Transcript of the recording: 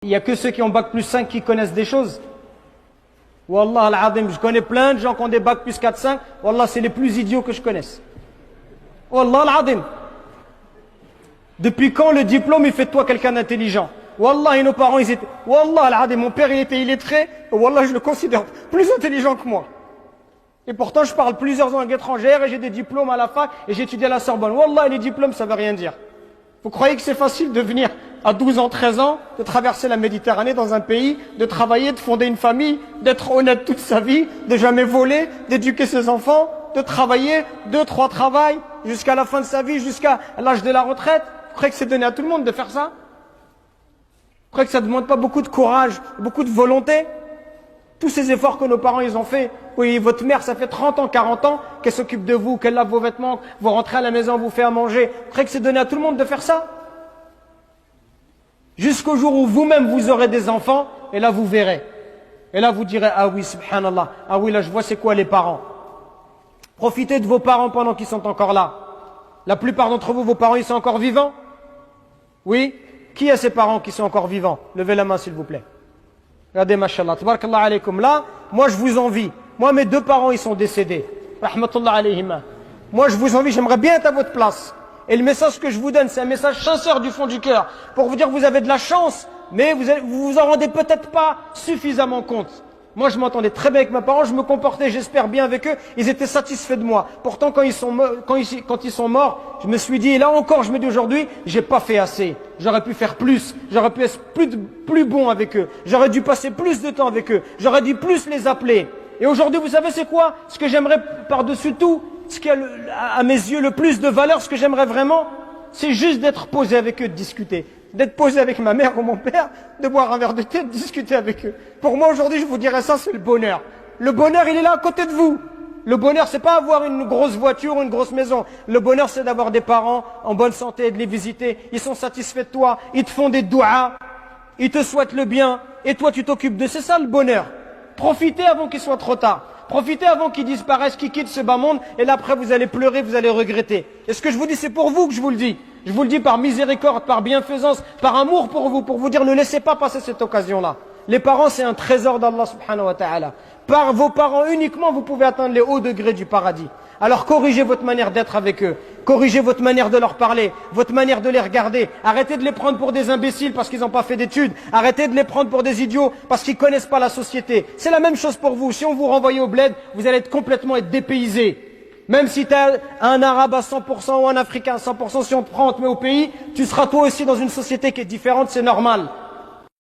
Il n'y a que ceux qui ont bac plus 5 qui connaissent des choses. Wallah al-Azim, je connais plein de gens qui ont des bac plus 4, 5. Wallah, c'est les plus idiots que je connaisse. Wallah al-Azim. Depuis quand le diplôme, il fait de toi quelqu'un d'intelligent? Wallah, et nos parents, ils étaient... Wallah al-Azim, mon père, il était illettré. Wallah, je le considère plus intelligent que moi. Et pourtant, je parle plusieurs langues étrangères et j'ai des diplômes à la fac et j'ai étudié à la Sorbonne. Wallah, les diplômes, ça veut rien dire. Vous croyez que c'est facile de venir à 12 ans, 13 ans, de traverser la Méditerranée dans un pays, de travailler, de fonder une famille, d'être honnête toute sa vie, de jamais voler, d'éduquer ses enfants, de travailler 2, 3 travails jusqu'à la fin de sa vie, jusqu'à l'âge de la retraite? Vous croyez que c'est donné à tout le monde de faire ça? Vous croyez que ça ne demande pas beaucoup de courage, beaucoup de volonté? Tous ces efforts que nos parents ils ont fait. Oui, votre mère, ça fait 30 ans, 40 ans qu'elle s'occupe de vous, qu'elle lave vos vêtements, vous rentrez à la maison, vous fait à manger. Vous croyez que c'est donné à tout le monde de faire ça? Jusqu'au jour où vous-même vous aurez des enfants, et là vous verrez. Et là vous direz, ah oui, subhanallah, ah oui, là je vois c'est quoi les parents. Profitez de vos parents pendant qu'ils sont encore là. La plupart d'entre vous, vos parents, ils sont encore vivants? Oui? Qui a ses parents qui sont encore vivants? Levez la main s'il vous plaît. Regardez, mashallah, tabarakallah alaykum. Là, moi je vous envie. Moi, mes 2 parents, ils sont décédés. Rahmatullah alayhima. Moi, je vous envie, j'aimerais bien être à votre place. Et le message que je vous donne, c'est un message sincère du fond du cœur. Pour vous dire que vous avez de la chance, mais vous vous en rendez peut-être pas suffisamment compte. Moi, je m'entendais très bien avec mes parents, je me comportais, j'espère, bien avec eux. Ils étaient satisfaits de moi. Pourtant, quand ils sont morts, je me suis dit, et là encore, je me dis aujourd'hui, j'ai pas fait assez. J'aurais pu faire plus. J'aurais pu être plus bon avec eux. J'aurais dû passer plus de temps avec eux. J'aurais dû plus les appeler. Et aujourd'hui, vous savez, c'est quoi? Ce que j'aimerais par-dessus tout, ce qui a à mes yeux le plus de valeur, ce que j'aimerais vraiment, c'est juste d'être posé avec eux, de discuter. D'être posé avec ma mère ou mon père, de boire un verre de thé, de discuter avec eux. Pour moi, aujourd'hui, je vous dirais ça, c'est le bonheur. Le bonheur, il est là à côté de vous. Le bonheur, c'est pas avoir une grosse voiture ou une grosse maison. Le bonheur, c'est d'avoir des parents en bonne santé, de les visiter. Ils sont satisfaits de toi. Ils te font des douas. Ils te souhaitent le bien. Et toi, tu t'occupes d'eux. C'est ça, le bonheur. Profitez avant qu'il soit trop tard. Profitez avant qu'ils disparaissent, qu'ils quittent ce bas monde. Et là, après, vous allez pleurer, vous allez regretter. Et ce que je vous dis, c'est pour vous que je vous le dis. Je vous le dis par miséricorde, par bienfaisance, par amour pour vous dire ne laissez pas passer cette occasion-là. Les parents, c'est un trésor d'Allah subhanahu wa ta'ala. Par vos parents uniquement, vous pouvez atteindre les hauts degrés du paradis. Alors corrigez votre manière d'être avec eux. Corrigez votre manière de leur parler, votre manière de les regarder. Arrêtez de les prendre pour des imbéciles parce qu'ils n'ont pas fait d'études. Arrêtez de les prendre pour des idiots parce qu'ils ne connaissent pas la société. C'est la même chose pour vous. Si on vous renvoie au bled, vous allez complètement être dépaysé. Même si tu es un arabe à 100% ou un africain à 100%, si on te prend, on te met au pays, tu seras toi aussi dans une société qui est différente, c'est normal.